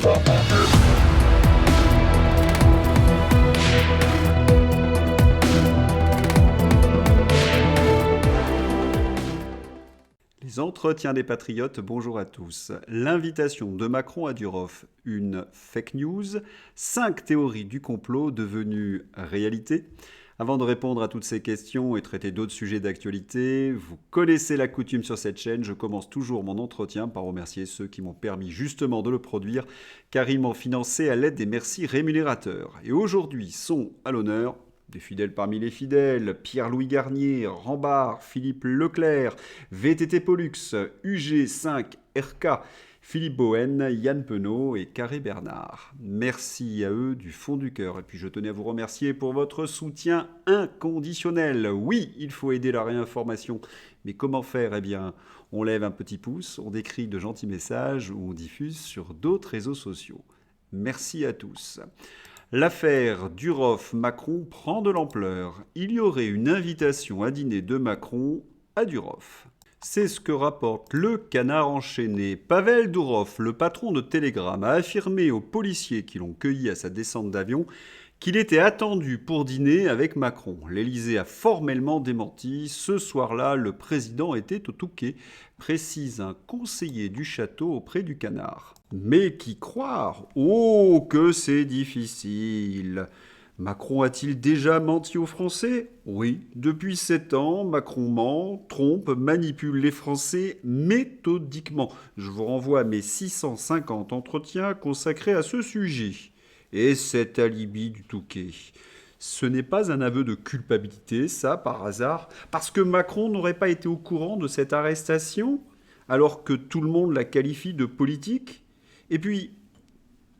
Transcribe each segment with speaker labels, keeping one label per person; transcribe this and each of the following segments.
Speaker 1: Les entretiens des patriotes, bonjour à tous. L'invitation de Macron à Durov, une fake news, 5 théories du complot devenues réalité. Avant de répondre à toutes ces questions et traiter d'autres sujets d'actualité, vous connaissez la coutume sur cette chaîne, je commence toujours mon entretien par remercier ceux qui m'ont permis justement de le produire, car ils m'ont financé à l'aide des merci rémunérateurs. Et aujourd'hui sont à l'honneur des fidèles parmi les fidèles, Pierre-Louis Garnier, Rambard, Philippe Leclerc, VTT Pollux, UG5RK, Philippe Bohen, Yann Penaud et Carré Bernard. Merci à eux du fond du cœur. Et puis je tenais à vous remercier pour votre soutien inconditionnel. Oui, il faut aider la réinformation. Mais comment faire ? Eh bien, on lève un petit pouce, on décrit de gentils messages ou on diffuse sur d'autres réseaux sociaux. Merci à tous. L'affaire Durov-Macron prend de l'ampleur. Il y aurait une invitation à dîner de Macron à Durov. C'est ce que rapporte le Canard enchaîné. Pavel Durov, le patron de Telegram, a affirmé aux policiers qui l'ont cueilli à sa descente d'avion qu'il était attendu pour dîner avec Macron. L'Élysée a formellement démenti. Ce soir-là, le président était au Touquet, précise un conseiller du château auprès du Canard. Mais qui croire ? Oh, que c'est difficile ! Macron a-t-il déjà menti aux Français ? Oui, depuis 7 ans, Macron ment, trompe, manipule les Français méthodiquement. Je vous renvoie à mes 650 entretiens consacrés à ce sujet. Et cet alibi du Touquet. Ce n'est pas un aveu de culpabilité, ça, par hasard, parce que Macron n'aurait pas été au courant de cette arrestation, alors que tout le monde la qualifie de politique. Et puis,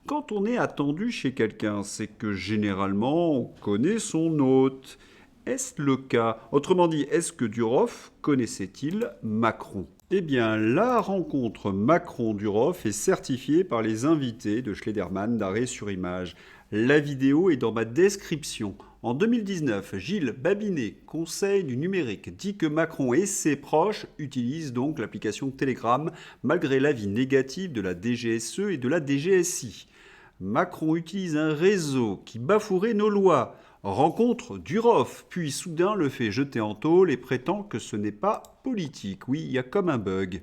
Speaker 1: quand on est attendu chez quelqu'un, c'est que généralement, on connaît son hôte. Est-ce le cas ? Autrement dit, est-ce que Durov connaissait-il Macron ? Eh bien, la rencontre Macron-Durov est certifiée par les invités de Schlederman d'Arrêt sur Image. La vidéo est dans ma description. En 2019, Gilles Babinet, conseil du numérique, dit que Macron et ses proches utilisent donc l'application Telegram malgré l'avis négatif de la DGSE et de la DGSI. Macron utilise un réseau qui bafouerait nos lois. Rencontre Durov, puis soudain le fait jeter en tôle et prétend que ce n'est pas politique. Oui, il y a comme un bug.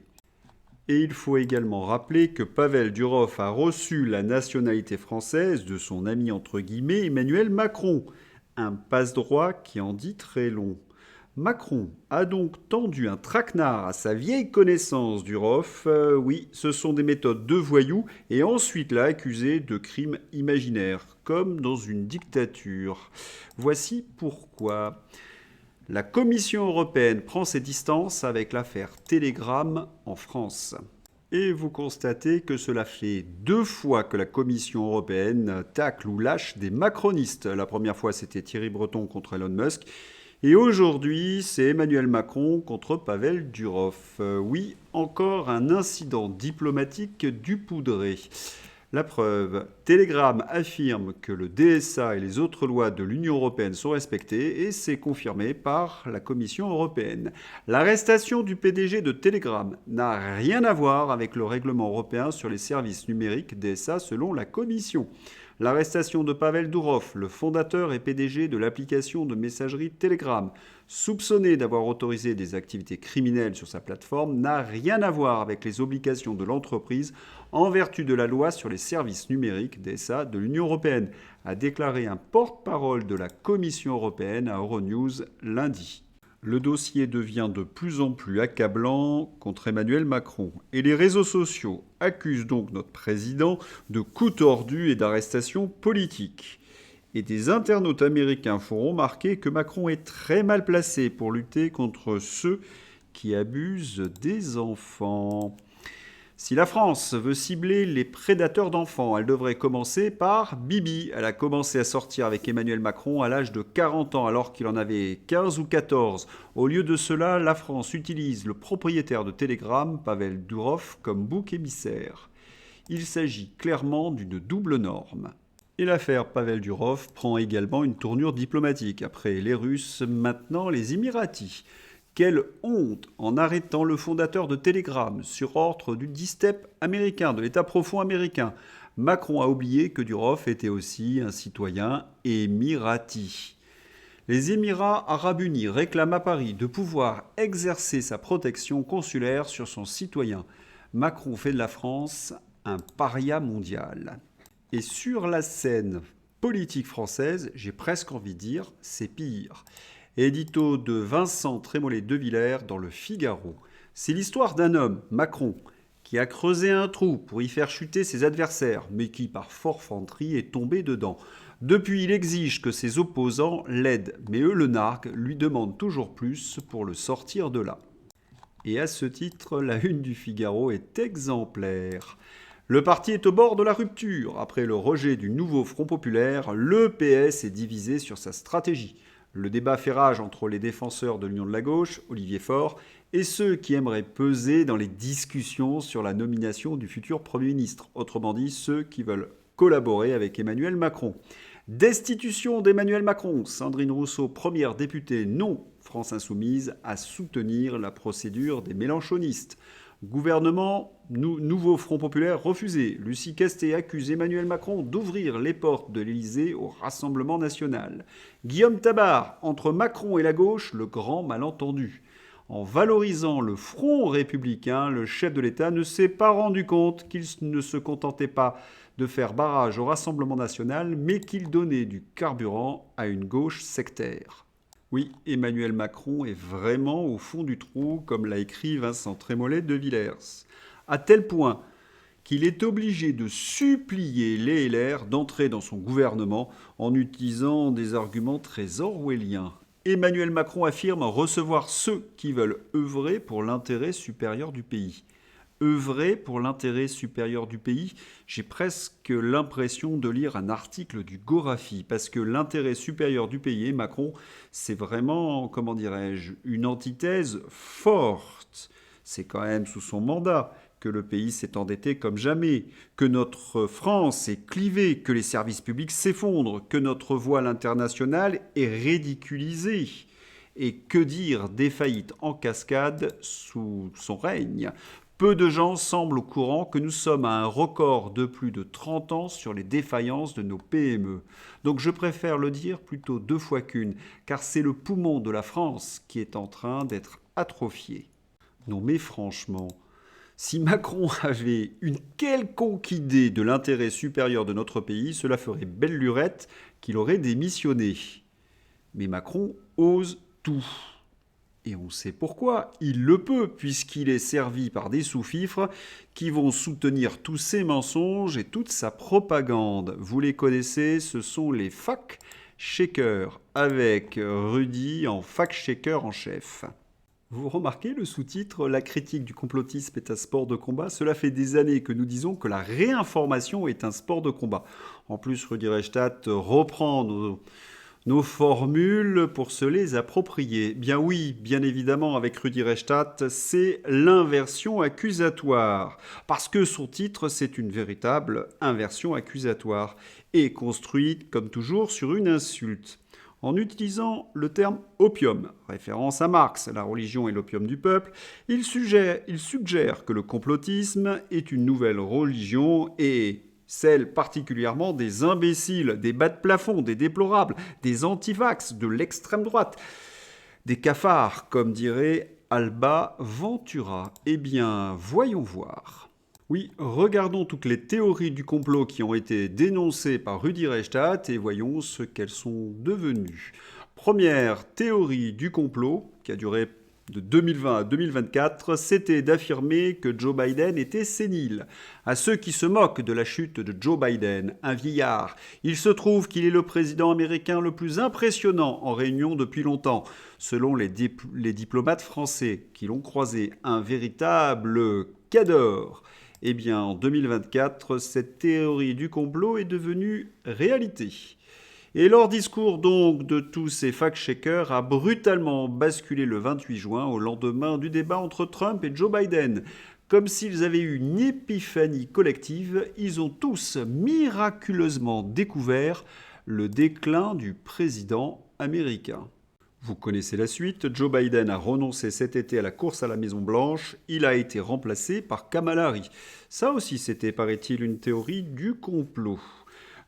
Speaker 1: Et il faut également rappeler que Pavel Durov a reçu la nationalité française de son ami entre guillemets Emmanuel Macron. Un passe-droit qui en dit très long. Macron a donc tendu un traquenard à sa vieille connaissance Durov. Oui, ce sont des méthodes de voyous et ensuite l'a accusé de crimes imaginaires, comme dans une dictature. Voici pourquoi. La Commission européenne prend ses distances avec l'affaire Telegram en France. Et vous constatez que cela fait 2 fois que la Commission européenne tacle ou lâche des macronistes. La première fois, c'était Thierry Breton contre Elon Musk. Et aujourd'hui, c'est Emmanuel Macron contre Pavel Durov. Oui, encore un incident diplomatique du poudré. La preuve, Telegram affirme que le DSA et les autres lois de l'Union européenne sont respectées et c'est confirmé par la Commission européenne. L'arrestation du PDG de Telegram n'a rien à voir avec le règlement européen sur les services numériques DSA selon la Commission. L'arrestation de Pavel Durov, le fondateur et PDG de l'application de messagerie Telegram, soupçonné d'avoir autorisé des activités criminelles sur sa plateforme, n'a rien à voir avec les obligations de l'entreprise en vertu de la loi sur les services numériques DSA de l'Union européenne, a déclaré un porte-parole de la Commission européenne à Euronews lundi. Le dossier devient de plus en plus accablant contre Emmanuel Macron. Et les réseaux sociaux accusent donc notre président de coups tordus et d'arrestations politiques. Et des internautes américains font remarquer que Macron est très mal placé pour lutter contre ceux qui abusent des enfants. Si la France veut cibler les prédateurs d'enfants, elle devrait commencer par Bibi. Elle a commencé à sortir avec Emmanuel Macron à l'âge de 40 ans alors qu'il en avait 15 ou 14. Au lieu de cela, la France utilise le propriétaire de Telegram, Pavel Durov, comme bouc émissaire. Il s'agit clairement d'une double norme. Et l'affaire Pavel Durov prend également une tournure diplomatique. Après les Russes, maintenant les Émiratis. Quelle honte en arrêtant le fondateur de Telegram sur ordre du DISTEP américain, de l'État profond américain. Macron a oublié que Durov était aussi un citoyen émirati. Les Émirats arabes unis réclament à Paris de pouvoir exercer sa protection consulaire sur son citoyen. Macron fait de la France un paria mondial. Et sur la scène politique française, j'ai presque envie de dire, c'est pire. Édito de Vincent Trémollet de Villers dans le Figaro. C'est l'histoire d'un homme, Macron, qui a creusé un trou pour y faire chuter ses adversaires, mais qui, par forfanterie, est tombé dedans. Depuis, il exige que ses opposants l'aident, mais eux le narguent, lui demandent toujours plus pour le sortir de là. Et à ce titre, la une du Figaro est exemplaire. Le parti est au bord de la rupture. Après le rejet du nouveau Front populaire, le PS est divisé sur sa stratégie. Le débat fait rage entre les défenseurs de l'Union de la gauche, Olivier Faure, et ceux qui aimeraient peser dans les discussions sur la nomination du futur Premier ministre. Autrement dit, ceux qui veulent collaborer avec Emmanuel Macron. Destitution d'Emmanuel Macron. Sandrine Rousseau, première députée non France Insoumise, à soutenir la procédure des mélenchonistes. Gouvernement, nouveau Front populaire refusé. Lucie Castet accuse Emmanuel Macron d'ouvrir les portes de l'Élysée au Rassemblement national. Guillaume Tabar, entre Macron et la gauche, le grand malentendu. En valorisant le front républicain, le chef de l'État ne s'est pas rendu compte qu'il ne se contentait pas de faire barrage au Rassemblement national, mais qu'il donnait du carburant à une gauche sectaire. Oui, Emmanuel Macron est vraiment au fond du trou, comme l'a écrit Vincent Trémollet de Villers. À tel point qu'il est obligé de supplier les LR d'entrer dans son gouvernement en utilisant des arguments très orwelliens. Emmanuel Macron affirme recevoir ceux qui veulent œuvrer pour l'intérêt supérieur du pays. Œuvrer pour l'intérêt supérieur du pays, j'ai presque l'impression de lire un article du Gorafi, parce que l'intérêt supérieur du pays, Macron, c'est vraiment, comment dirais-je, une antithèse forte. C'est quand même sous son mandat que le pays s'est endetté comme jamais, que notre France est clivée, que les services publics s'effondrent, que notre voile internationale est ridiculisée. Et que dire des faillites en cascade sous son règne ? Peu de gens semblent au courant que nous sommes à un record de plus de 30 ans sur les défaillances de nos PME. Donc je préfère le dire plutôt 2 fois qu'une, car c'est le poumon de la France qui est en train d'être atrophié. Non mais franchement, si Macron avait une quelconque idée de l'intérêt supérieur de notre pays, cela ferait belle lurette qu'il aurait démissionné. Mais Macron ose tout. Et on sait pourquoi. Il le peut, puisqu'il est servi par des sous-fifres qui vont soutenir tous ses mensonges et toute sa propagande. Vous les connaissez, ce sont les fact-checkers, avec Rudy en fact-checker en chef. Vous remarquez le sous-titre « La critique du complotisme est un sport de combat ». Cela fait des années que nous disons que la réinformation est un sport de combat. En plus, Rudi Reichstadt reprend nos formules pour se les approprier. Bien oui, bien évidemment, avec Rudi Reichstadt, c'est l'inversion accusatoire. Parce que son titre, c'est une véritable inversion accusatoire. Et construite, comme toujours, sur une insulte. En utilisant le terme opium, référence à Marx, la religion est l'opium du peuple, il suggère que le complotisme est une nouvelle religion et celle particulièrement des imbéciles, des bas de plafond, des déplorables, des antivax, de l'extrême droite, des cafards, comme dirait Alba Ventura. Eh bien, voyons voir. Oui, regardons toutes les théories du complot qui ont été dénoncées par Rudi Reichstadt et voyons ce qu'elles sont devenues. Première théorie du complot, qui a duré de 2020 à 2024, c'était d'affirmer que Joe Biden était sénile. À ceux qui se moquent de la chute de Joe Biden, un vieillard, il se trouve qu'il est le président américain le plus impressionnant en réunion depuis longtemps, selon les diplomates français qui l'ont croisé, un véritable cador. Eh bien, en 2024, cette théorie du complot est devenue réalité. Et leur discours donc de tous ces fact-checkers a brutalement basculé le 28 juin au lendemain du débat entre Trump et Joe Biden. Comme s'ils avaient eu une épiphanie collective, ils ont tous miraculeusement découvert le déclin du président américain. Vous connaissez la suite, Joe Biden a renoncé cet été à la course à la Maison-Blanche, il a été remplacé par Kamala Harris. Ça aussi, c'était, paraît-il, une théorie du complot.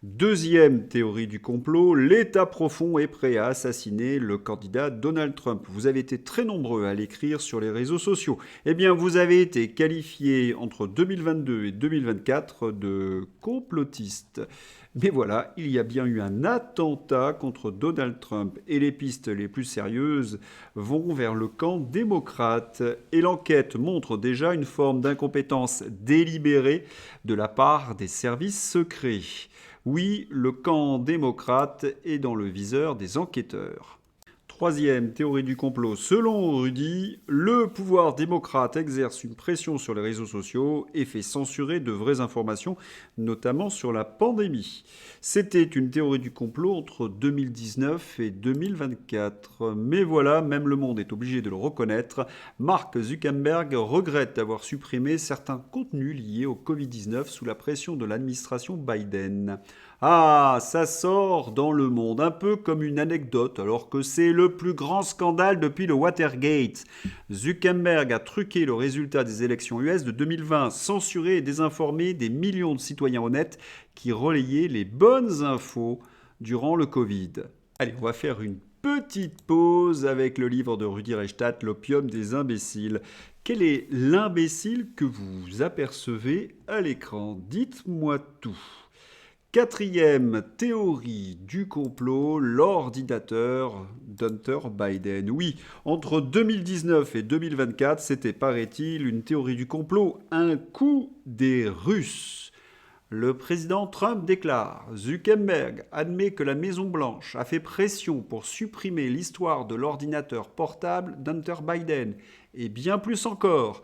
Speaker 1: Deuxième théorie du complot, l'État profond est prêt à assassiner le candidat Donald Trump. Vous avez été très nombreux à l'écrire sur les réseaux sociaux. Eh bien, vous avez été qualifié entre 2022 et 2024 de complotiste. Mais voilà, il y a bien eu un attentat contre Donald Trump et les pistes les plus sérieuses vont vers le camp démocrate. Et l'enquête montre déjà une forme d'incompétence délibérée de la part des services secrets. Oui, le camp démocrate est dans le viseur des enquêteurs. Troisième théorie du complot, selon Rudy, le pouvoir démocrate exerce une pression sur les réseaux sociaux et fait censurer de vraies informations, notamment sur la pandémie. C'était une théorie du complot entre 2019 et 2024. Mais voilà, même le monde est obligé de le reconnaître. Mark Zuckerberg regrette d'avoir supprimé certains contenus liés au Covid-19 sous la pression de l'administration Biden. Ah, ça sort dans le monde, un peu comme une anecdote, alors que c'est le plus grand scandale depuis le Watergate. Zuckerberg a truqué le résultat des élections US de 2020, censuré et désinformé des millions de citoyens honnêtes qui relayaient les bonnes infos durant le Covid. Allez, on va faire une petite pause avec le livre de Rudy Reichstadt, L'opium des imbéciles. Quel est l'imbécile que vous apercevez à l'écran? Dites-moi tout. Quatrième théorie du complot, l'ordinateur d'Hunter Biden. Oui, entre 2019 et 2024, c'était, paraît-il, une théorie du complot, un coup des Russes. Le président Trump déclare: Zuckerberg admet que la Maison-Blanche a fait pression pour supprimer l'histoire de l'ordinateur portable d'Hunter Biden. Et bien plus encore.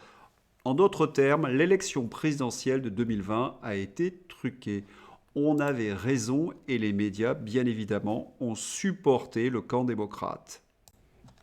Speaker 1: En d'autres termes, l'élection présidentielle de 2020 a été truquée. On avait raison et les médias, bien évidemment, ont supporté le camp démocrate.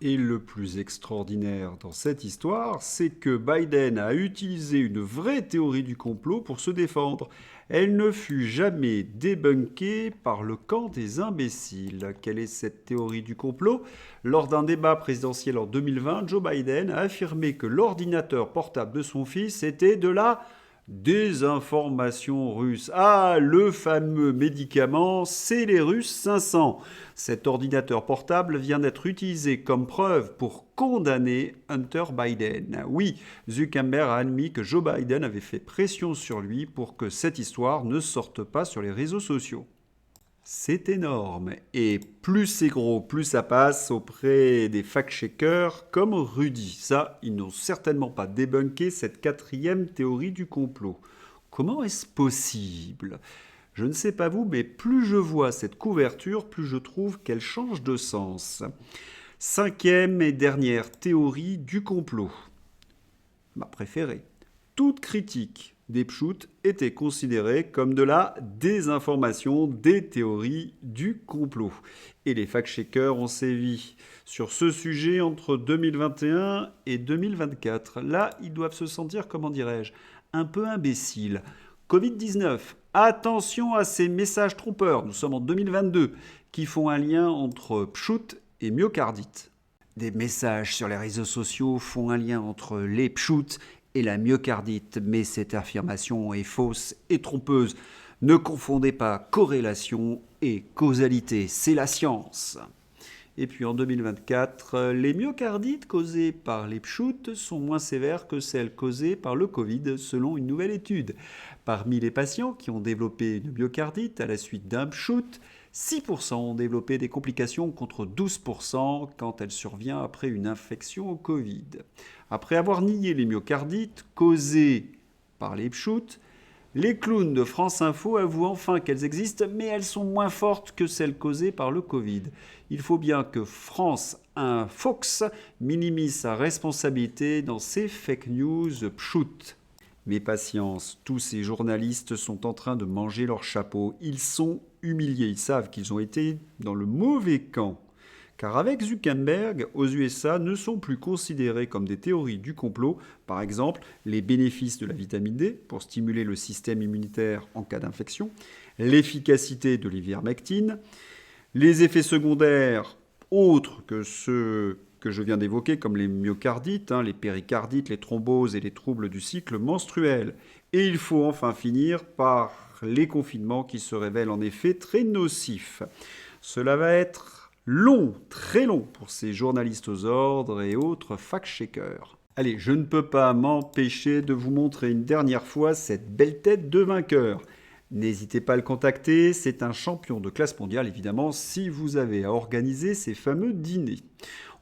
Speaker 1: Et le plus extraordinaire dans cette histoire, c'est que Biden a utilisé une vraie théorie du complot pour se défendre. Elle ne fut jamais débunkée par le camp des imbéciles. Quelle est cette théorie du complot? Lors d'un débat présidentiel en 2020, Joe Biden a affirmé que l'ordinateur portable de son fils était de la désinformation russe. Ah, le fameux médicament, c'est les Russes 500. Cet ordinateur portable vient d'être utilisé comme preuve pour condamner Hunter Biden. Oui, Zuckerberg a admis que Joe Biden avait fait pression sur lui pour que cette histoire ne sorte pas sur les réseaux sociaux. C'est énorme. Et plus c'est gros, plus ça passe auprès des fact-checkers comme Rudy. Ça, ils n'ont certainement pas débunké cette quatrième théorie du complot. Comment est-ce possible? Je ne sais pas vous, mais plus je vois cette couverture, plus je trouve qu'elle change de sens. Cinquième et dernière théorie du complot. Ma préférée. Toute critique des pshouts était considérée comme de la désinformation, des théories du complot. Et les fact-checkers ont sévi sur ce sujet entre 2021 et 2024. Là, ils doivent se sentir, comment dirais-je, un peu imbéciles. Covid-19, attention à ces messages trompeurs, nous sommes en 2022, qui font un lien entre pshout et myocardite. Des messages sur les réseaux sociaux font un lien entre les pshouts et la myocardite, mais cette affirmation est fausse et trompeuse. Ne confondez pas corrélation et causalité, c'est la science. Et puis en 2024, les myocardites causées par les pshouts sont moins sévères que celles causées par le Covid, selon une nouvelle étude. Parmi les patients qui ont développé une myocardite à la suite d'un pshout, 6% ont développé des complications contre 12% quand elle survient après une infection au Covid. Après avoir nié les myocardites causées par les pshouts, les clowns de France Info avouent enfin qu'elles existent, mais elles sont moins fortes que celles causées par le Covid. Il faut bien que France Fox minimise sa responsabilité dans ces fake news pshouts. Mais patience, tous ces journalistes sont en train de manger leur chapeau. Ils sont humiliés, ils savent qu'ils ont été dans le mauvais camp. Car avec Zuckerberg, aux USA ne sont plus considérés comme des théories du complot, par exemple les bénéfices de la vitamine D pour stimuler le système immunitaire en cas d'infection, l'efficacité de l'ivermectine, les effets secondaires autres que ceux que je viens d'évoquer, comme les myocardites, les péricardites, les thromboses et les troubles du cycle menstruel. Et il faut enfin finir par les confinements qui se révèlent en effet très nocifs. Cela va être long, très long pour ces journalistes aux ordres et autres fact-checkers. Allez, je ne peux pas m'empêcher de vous montrer une dernière fois cette belle tête de vainqueur. N'hésitez pas à le contacter, c'est un champion de classe mondiale évidemment si vous avez à organiser ces fameux dîners.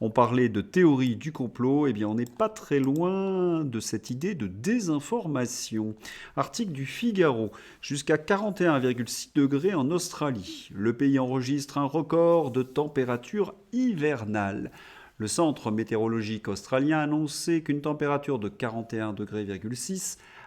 Speaker 1: On parlait de théorie du complot, eh bien on n'est pas très loin de cette idée de désinformation. Article du Figaro, jusqu'à 41,6 degrés en Australie. Le pays enregistre un record de température hivernale. Le centre météorologique australien a annoncé qu'une température de 41,6 degrés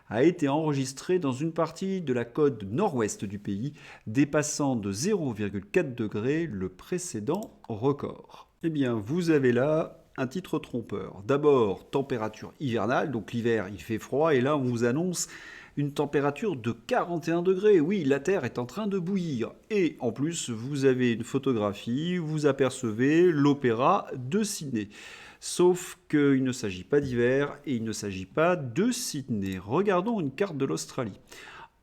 Speaker 1: a été enregistrée dans une partie de la côte nord-ouest du pays, dépassant de 0,4 degrés le précédent record. Eh bien, vous avez là un titre trompeur. D'abord, température hivernale, donc l'hiver il fait froid, et là on vous annonce une température de 41 degrés. Oui, la Terre est en train de bouillir. Et en plus, vous avez une photographie, vous apercevez l'opéra de Sydney. Sauf qu'il ne s'agit pas d'hiver et il ne s'agit pas de Sydney. Regardons une carte de l'Australie.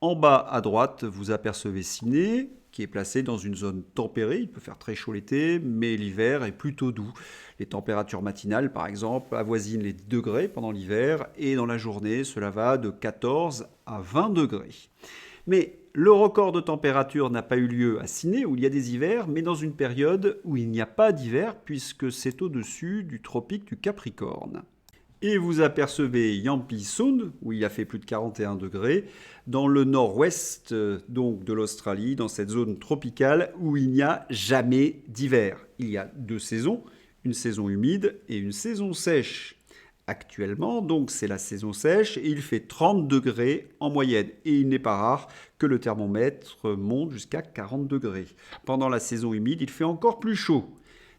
Speaker 1: En bas à droite, vous apercevez Sydney, qui est placé dans une zone tempérée. Il peut faire très chaud l'été, mais l'hiver est plutôt doux. Les températures matinales, par exemple, avoisinent les 10 degrés pendant l'hiver, et dans la journée, cela va de 14 à 20 degrés. Mais le record de température n'a pas eu lieu à Sydney, où il y a des hivers, mais dans une période où il n'y a pas d'hiver, puisque c'est au-dessus du tropique du Capricorne. Et vous apercevez Yangpi Sound, où il a fait plus de 41 degrés, dans le nord-ouest donc de l'Australie, dans cette zone tropicale où il n'y a jamais d'hiver. Il y a deux saisons, une saison humide et une saison sèche. Actuellement, donc, c'est la saison sèche et il fait 30 degrés en moyenne. Et il n'est pas rare que le thermomètre monte jusqu'à 40 degrés. Pendant la saison humide, il fait encore plus chaud.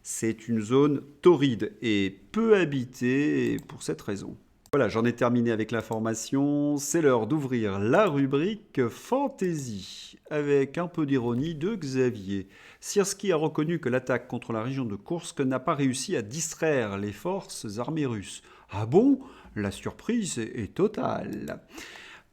Speaker 1: C'est une zone torride et peu habitée pour cette raison. Voilà, j'en ai terminé avec l'information. C'est l'heure d'ouvrir la rubrique Fantasy, avec un peu d'ironie de Xavier. Sierski a reconnu que l'attaque contre la région de Koursk n'a pas réussi à distraire les forces armées russes. Ah bon? La surprise est totale.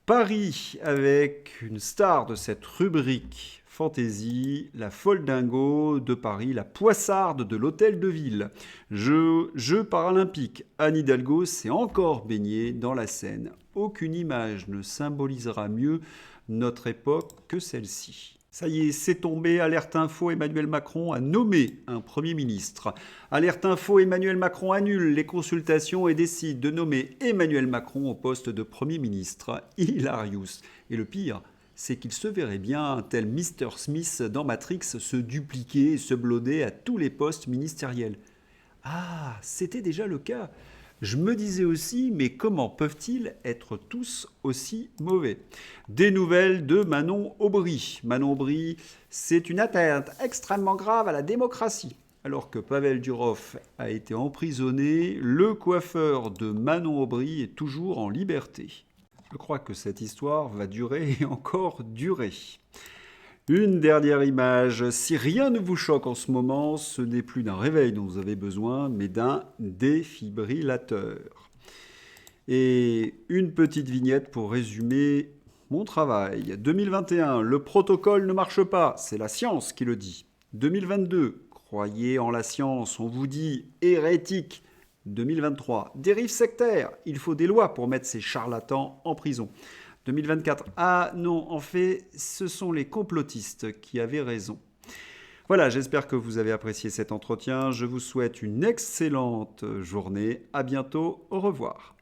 Speaker 1: Paris, avec une star de cette rubrique Fantasy, la folle dingo de Paris, la poissarde de l'hôtel de ville. Jeux paralympiques, Anne Hidalgo s'est encore baignée dans la Seine. Aucune image ne symbolisera mieux notre époque que celle-ci. Ça y est, c'est tombé. Alerte Info, Emmanuel Macron a nommé un Premier ministre. Alerte Info, Emmanuel Macron annule les consultations et décide de nommer Emmanuel Macron au poste de Premier ministre. Hilarious. Et le pire, c'est qu'il se verrait bien, tel Mr. Smith dans Matrix, se dupliquer et se bloder à tous les postes ministériels. Ah, c'était déjà le cas. Je me disais aussi, mais comment peuvent-ils être tous aussi mauvais? Des nouvelles de Manon Aubry. Manon Aubry, c'est une atteinte extrêmement grave à la démocratie. Alors que Pavel Durov a été emprisonné, le coiffeur de Manon Aubry est toujours en liberté. Je crois que cette histoire va durer et encore durer. Une dernière image. Si rien ne vous choque en ce moment, ce n'est plus d'un réveil dont vous avez besoin, mais d'un défibrillateur. Et une petite vignette pour résumer mon travail. 2021, le protocole ne marche pas, c'est la science qui le dit. 2022, croyez en la science, on vous dit hérétique. 2023, dérive sectaire, il faut des lois pour mettre ces charlatans en prison. 2024, ah non, en fait, ce sont les complotistes qui avaient raison. Voilà, j'espère que vous avez apprécié cet entretien. Je vous souhaite une excellente journée. À bientôt, au revoir.